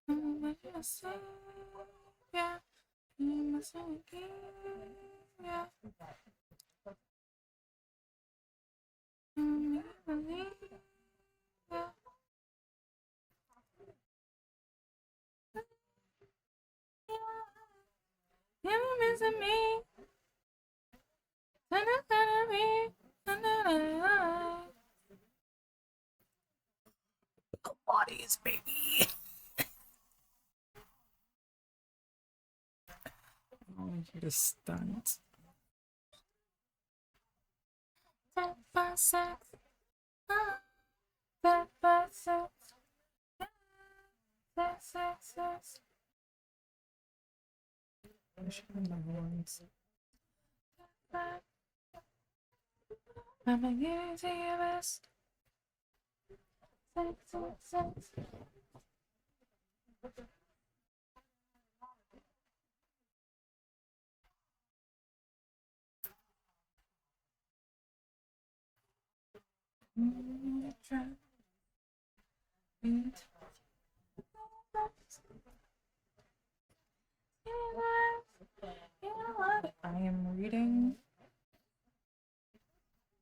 Yeah. You're missing me. Bodies, baby. I want you to stunt. That by sex. That by sex. That sex. I should have my horns. I'm gonna give it to you best. Sex. I am reading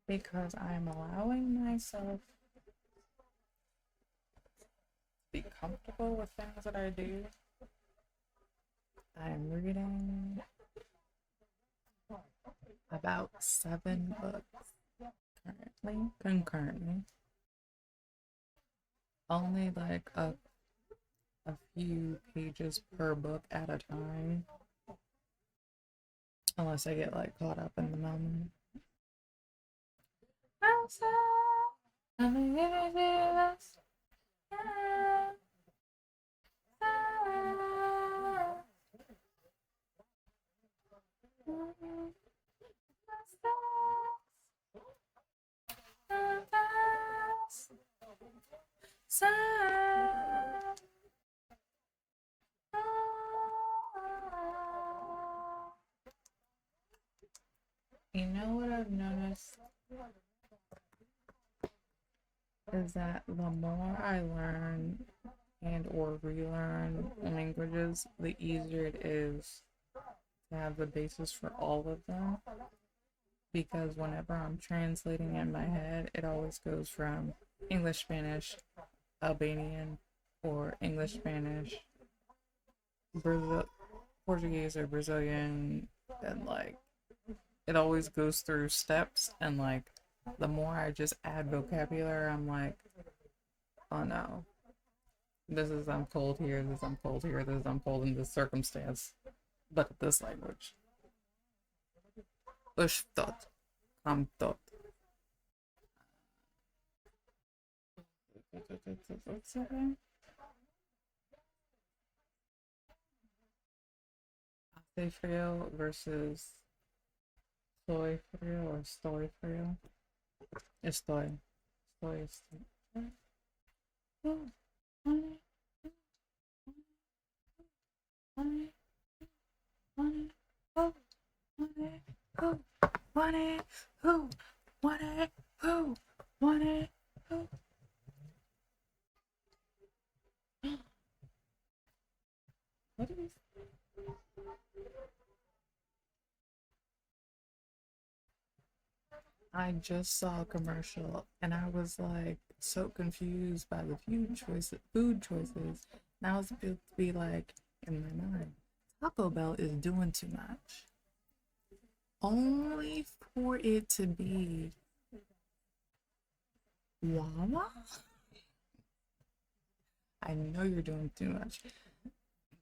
because I'm allowing myself to be comfortable with things that I do. I'm reading about 7 books concurrently. Only like a few pages per book at a time. Unless I get like caught up in the moment. You know what I've noticed is that the more I learn and or relearn languages, the easier it is to have the basis for all of them. Because whenever I'm translating in my head, it always goes from English, Spanish, Albanian, or English, Spanish, Portuguese or Brazilian, and like it always goes through steps. And like the more I just add vocabulary, I'm like, oh no, this is I'm cold here, this I'm cold here, this I'm cold in this circumstance, but this language. Thot. Thot. Hace frio versus soy frio or estoy frio. Estoy. Estoy. What is I just saw a commercial and I was like so confused by the food choices. And I was about to be like in my mind, Taco Bell is doing too much. Only for it to be Wawa? I know you're doing too much.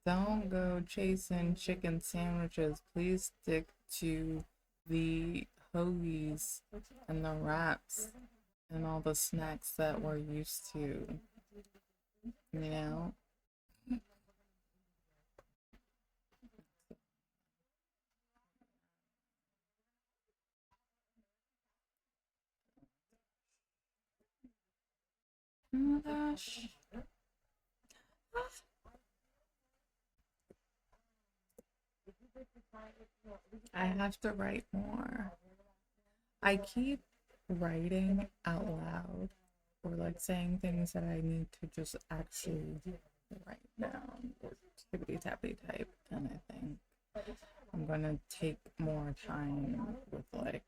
Don't go chasing chicken sandwiches. Please stick to the hoagies and the wraps and all the snacks that we're used to. You know? Oh my gosh. I have to write more. I keep writing out loud or like saying things that I need to just actually write down or tippity tappity type, and I think I'm gonna take more time with like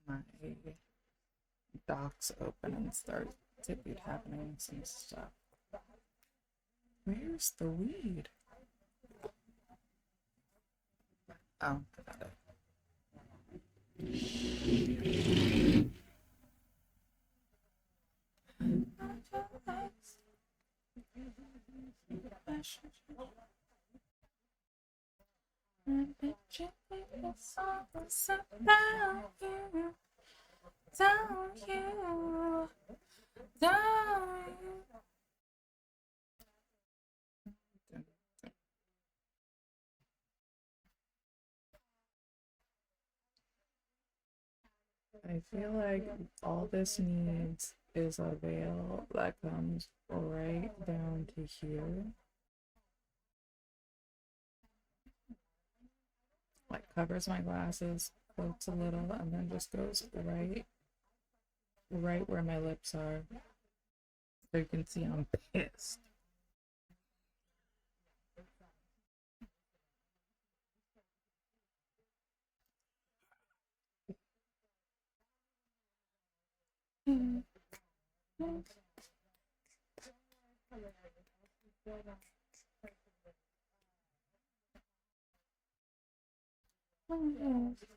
my docs open and start tippity tapping some stuff. Where's the weed? Oh, I got it. I feel like all this needs is a veil that comes right down to here. Like covers my glasses, floats a little, and then just goes right where my lips are. So you can see I'm pissed.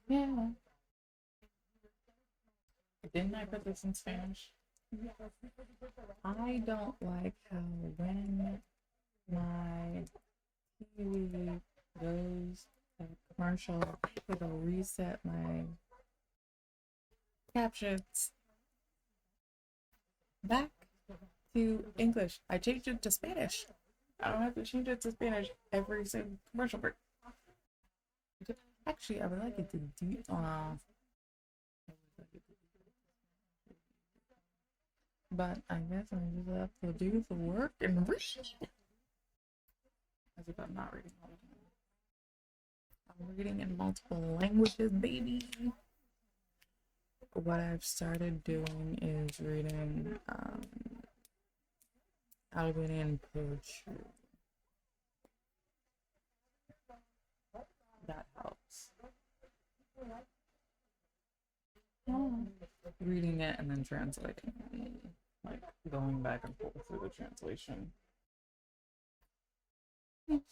Yeah. Didn't I put this in Spanish? I don't like how when my TV goes to commercial, it'll reset my captions back to English. I changed it to Spanish. I don't have to change it to Spanish every single commercial break. Actually, I would like it to do. But I guess I just have to do the work and read. As if I'm not reading all the time. I'm reading in multiple languages, baby. What I've started doing is reading Albanian poetry. That helps. Reading it and then translating, like going back and forth through the translation. It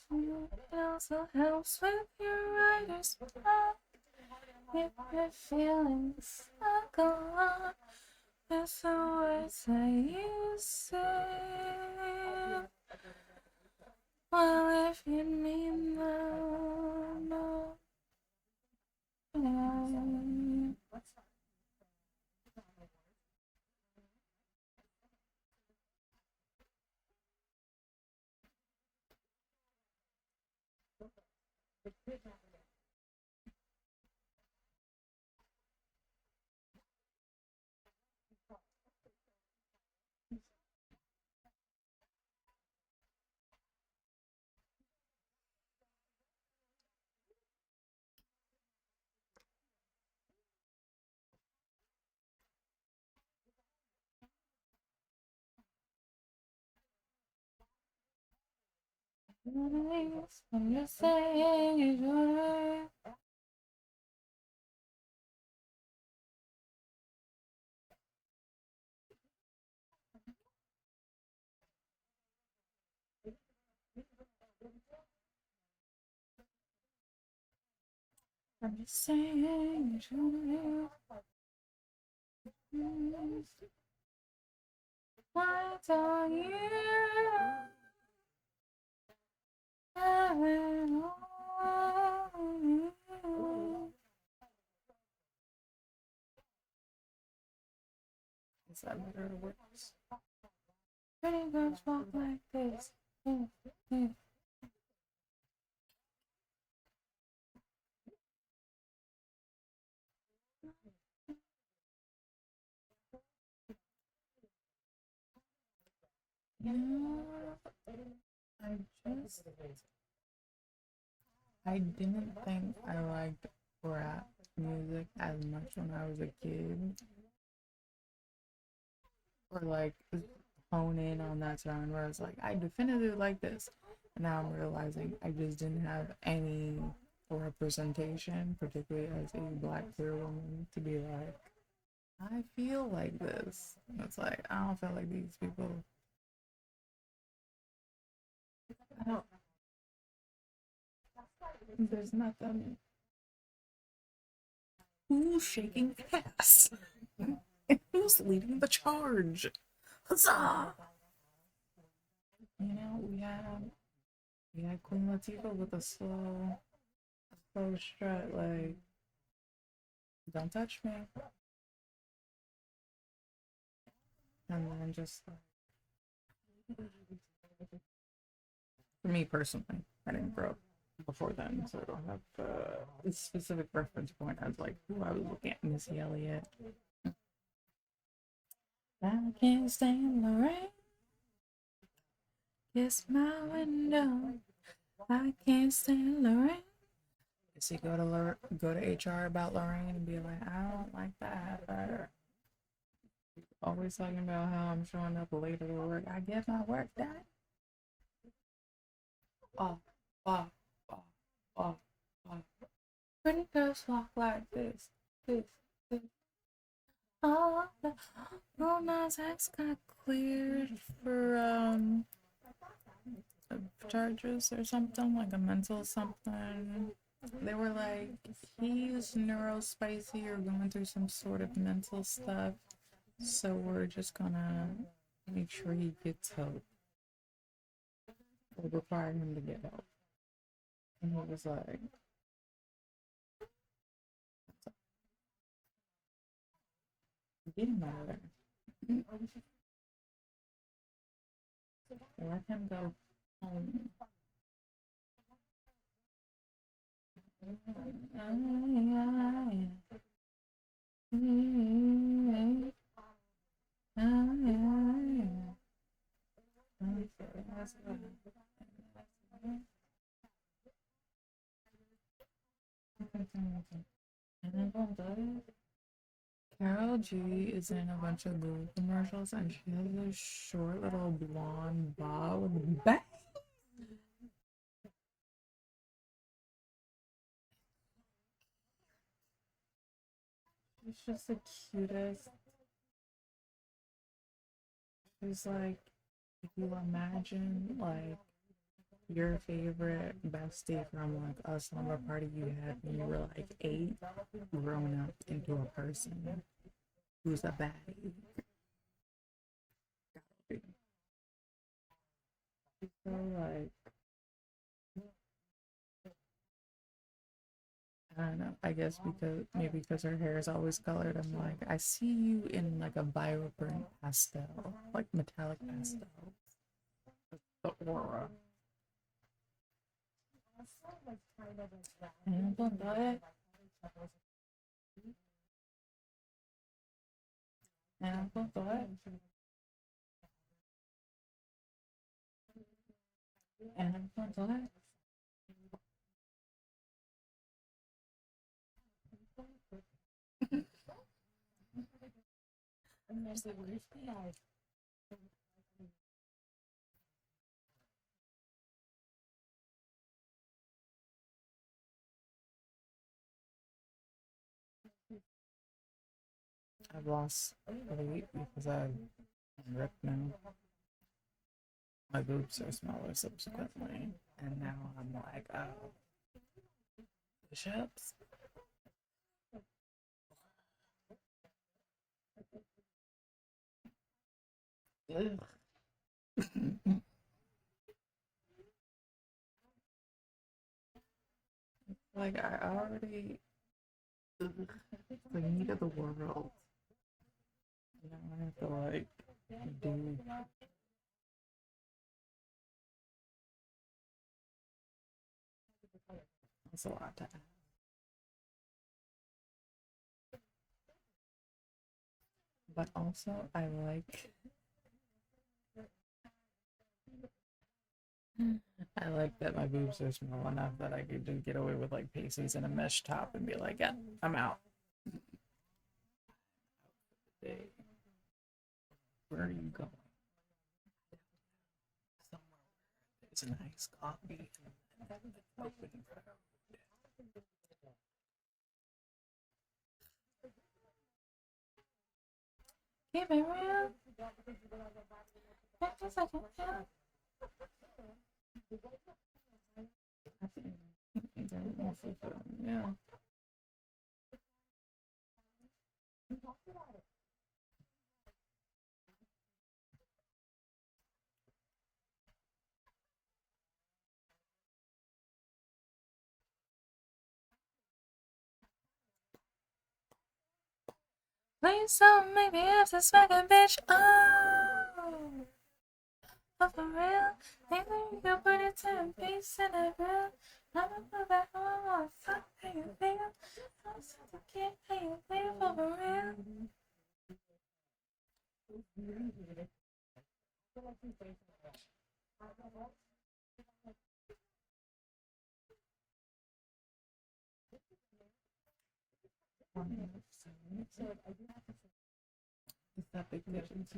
also helps with your writer's block. If your feelings go on with the words that you say. Well, if you mean them, no. When you're saying it's your I'm just saying it's your why don't you have it all? Is that better or worse? Pretty girls walk like this. Yeah, I didn't think I liked rap music as much when I was a kid. Or like hone in on that turn where it's like, I definitively like this. And now I'm realizing I just didn't have any representation, particularly as a black queer woman, to be like, I feel like this. It's like, I don't feel like these people. I don't. There's nothing. Who's shaking ass? And who's leading the charge? Huzzah! You know, we had Queen Latifah with a slow strut, like, don't touch me. And then just like, for me personally, I didn't grow up before then, so I don't have a specific reference point as like who I was looking at. Missy Elliott. I can't stand the rain. Kiss my window. I can't stand the rain. Does he go to HR about Lorraine and be like, I don't like that. Or always talking about how I'm showing up later to work. I get my work done. Oh, oh, oh, oh, oh. Pretty girls walk like this. Oh, Lil Nas X got cleared for charges or something, like a mental something. They were like, he's neurospicy or going through some sort of mental stuff, so we're just gonna make sure he gets help. Or require him to get help. And he was like, get him out of there. Let him go home. Carol G is in a bunch of Google commercials and she has a short little blonde bob with bang. She's just the cutest. She's like, if you imagine like your favorite bestie from like a slumber party you had when you were like 8 growing up into a person who's a baddie. So like, I don't know, I guess because her hair is always colored, I'm like, I see you in like a vibrant pastel, like metallic pastel. The aura. And what? And what? And what? I've lost weight because I'm ripped now. My boobs are smaller subsequently, and now I'm like, oh, push-ups. Like I already, the need of the world. You know, I have to like do. That's a lot to ask. But also, I like that my boobs are small enough that I could just get away with like pasties and a mesh top and be like, yeah, I'm out. Where are you going? it's an iced coffee. Open road. Keep it real. Just like a hell. Yeah. Please don't make me have to smack a bitch. Oh, for real. Think you can put it to a piece and I will. I'ma put back on my fuck. How you feel? I'm so to get how you feel for real. It's that big difference.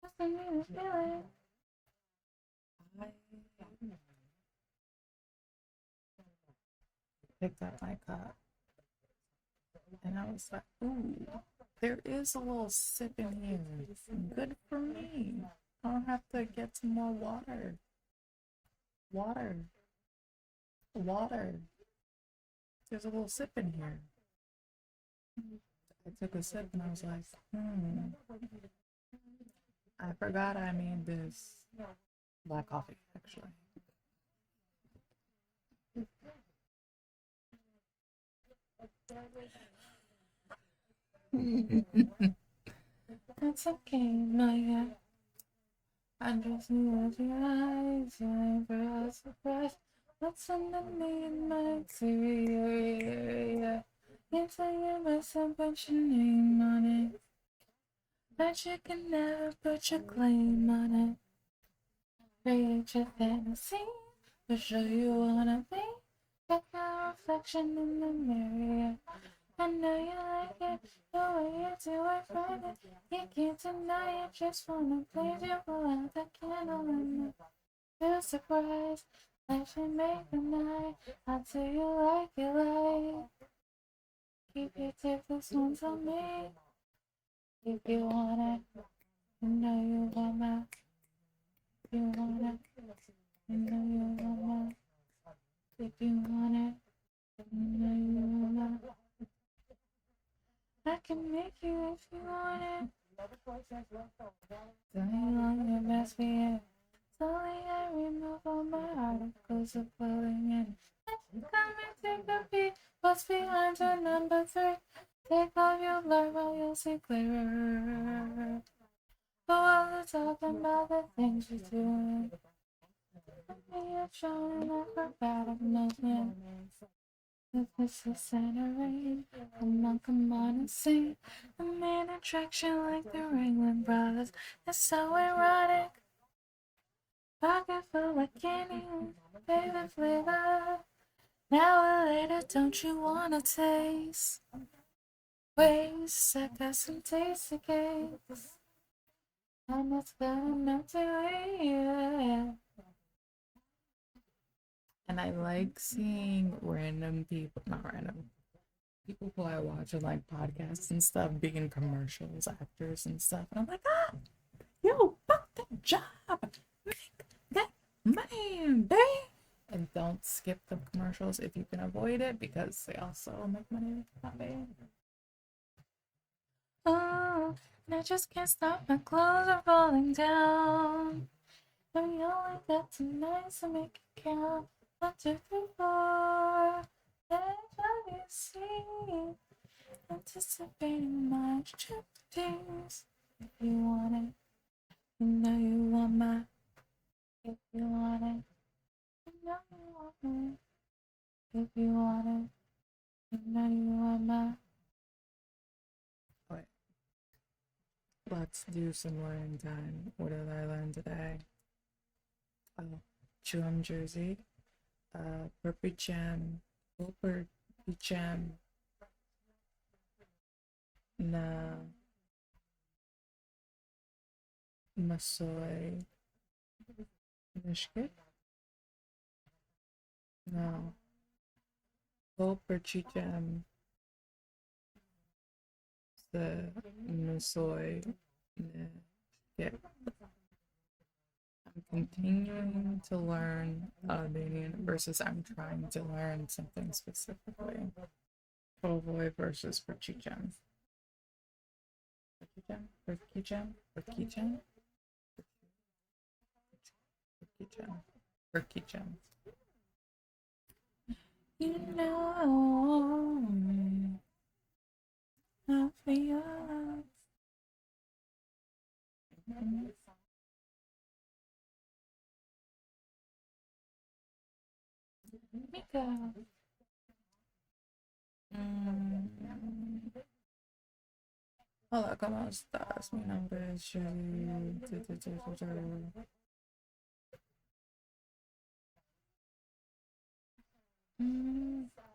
Just a minute, feeling. I picked up my cup and I was like, ooh, there is a little sip in here. Good for me. I don't have to get some more water. Water. Water. There's a little sip in here. I took a sip and I was like, I forgot I made this black coffee, actually. That's okay, my I just knew with your eyes, and for a surprise. What's underneath my exterior? Can't tell you myself, but your name on it. But you can never put your claim on it. Create your fantasy, for sure you wanna be. Check the reflection in the mirror. I know you like it, the way you do it right. You can't deny it, just wanna please you. Blow out the candle and feel surprised. That should make the night. I'll tell you like you like. Keep your tip, this one's on me. If you want it, you know you want my. If you want it, you know you want my. If you want it, you know you want my. I can make you if you want it. Tell me long your best for you. Slowly I remove all my articles of clothing and come and take a peek. What's behind your number 3? Take off your blur while you'll see clearer. Go all the talking about the things you're doing. You're showing acrobatic movement. If this is centering, come on and sing. The main attraction like the Ringling Brothers. It's so erotic. Pocket full of candy, baby flavor. Now or later, don't you wanna taste? Waste, I got some tasty cakes. And it's gonna melt away. And I like seeing random people, not random, people who I watch on like podcasts and stuff being commercials, actors and stuff. And I'm like, yo, fuck that job. Make that money, babe. And don't skip the commercials if you can avoid it because they also make money. Not bad. Oh, and I just can't stop. My clothes are falling down. And we only got tonight, so make it count. 1, 2, 3, 4. That's what you see. Anticipating my striptease. If you want it, you know you want my. If you want it, you know you want me. If you want it, you know you want my. Wait. Let's do some learning time. What did I learn today? Chum Jersey. Purple jam. Purple jam. Na Masoy Mishkit? No. Poprchičem se musoj get. I'm continuing to learn Albanian versus I'm trying to learn something specifically. Povoj versus Prchičem. Prchičem? You know me. I feel Mika. Hola, ¿cómo estás? Mi nombre es Jerry.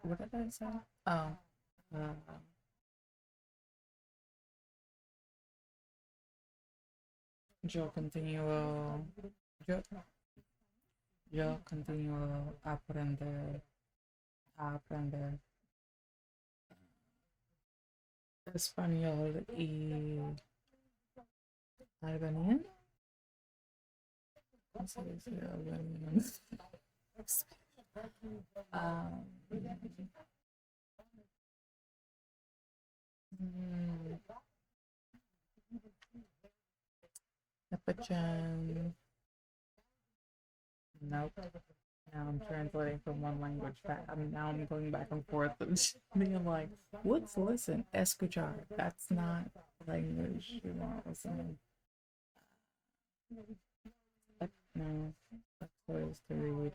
What did I say? Oh. Yo continuo. Yo continuo a aprender español y albanian. ¿Cómo se dice albanian? Nepachan. Nope. Now I'm translating from one language back. Now I'm going back and forth and being like, what's listen? Escuchar. That's not language you want to listen. No, that's ways to read.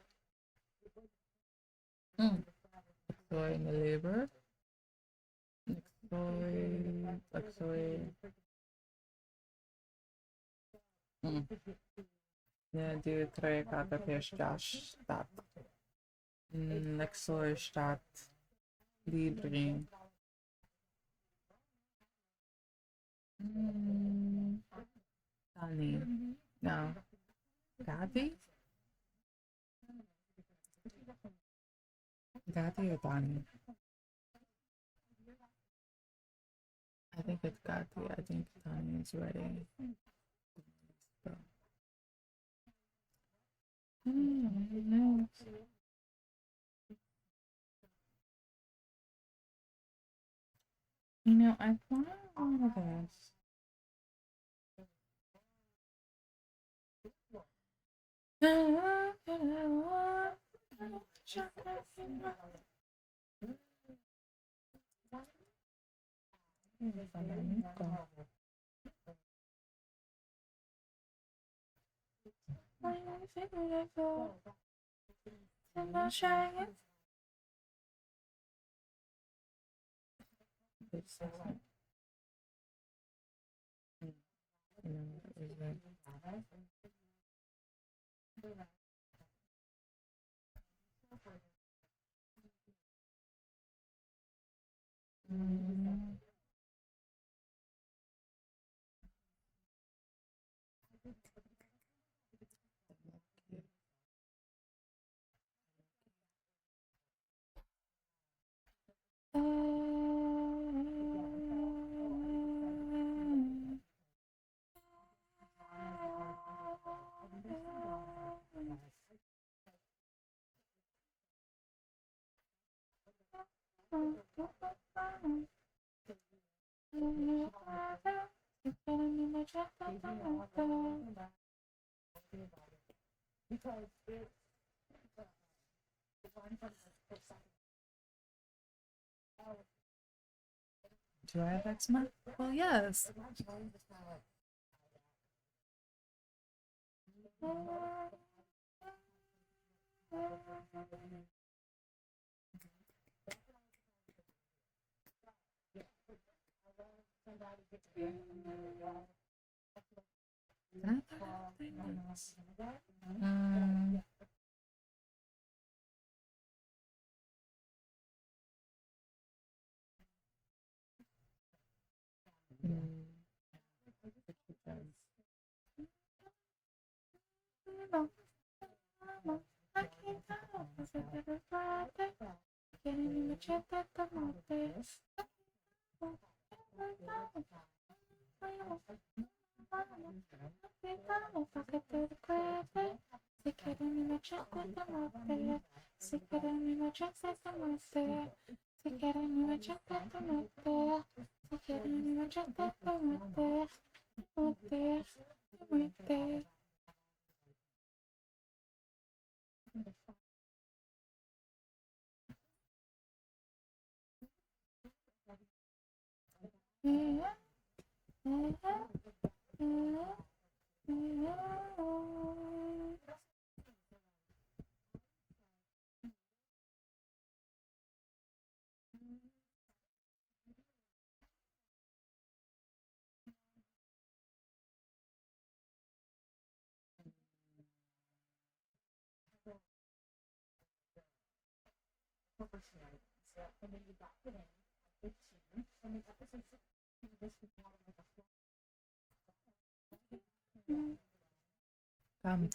Soy in the labor. Soy. Ne, die trajekata pieșteaș stat. Nexoi stat libri. Dani. No. Gadi? Gadi or Dani? I think it's Gadi. I think Dani is ready. So. You know, I thought all of this. Do I have eczema? Well, yes.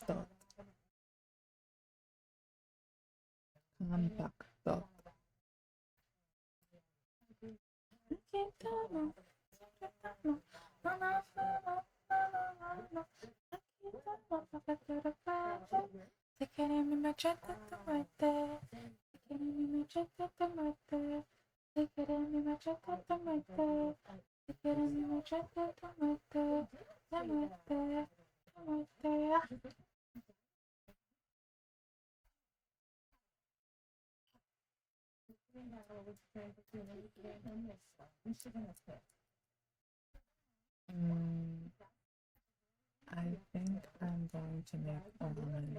Thot. Thot. I think I'm going to make almond,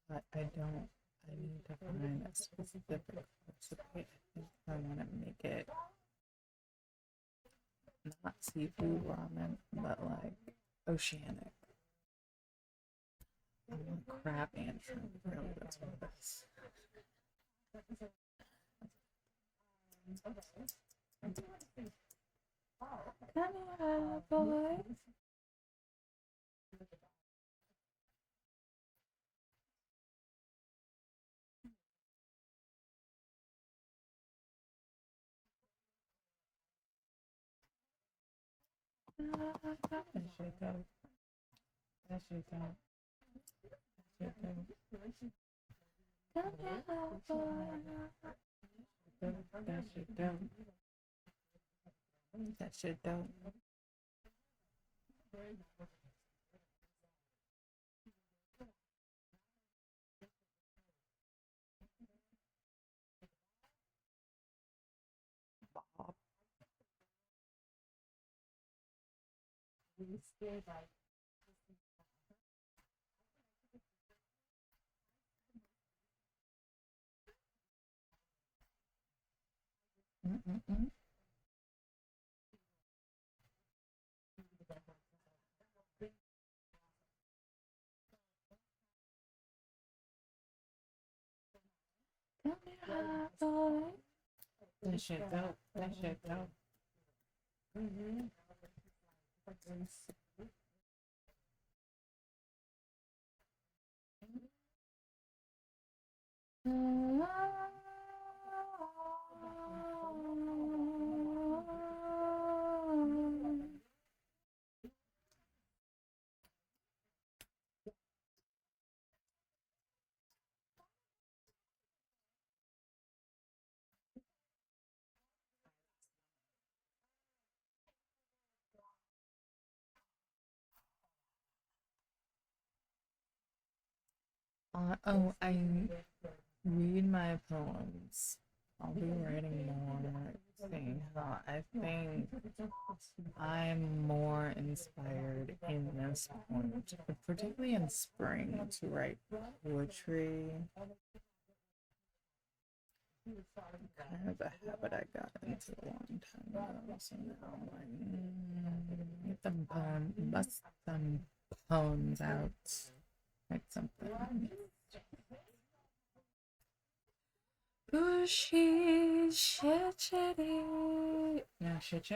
but I need to find a specific recipe. I think I want to make it not seafood ramen, but like oceanic. I want crab and shrimp, really, that's what it is. Come here, boy. That shit don't. Come here, boy. That shit don't. That shit don't. Bob. Mm-mm-mm. Come here, boy. That shit dope. That shit dope. Oh, I read my poems. I'll be writing more, saying how I think I'm more inspired in this point, particularly in spring, to write poetry. Kind of a habit I got into a long time ago, so now I'm like, get them bust some poems out, write something. Bushy shitty. Now, shit,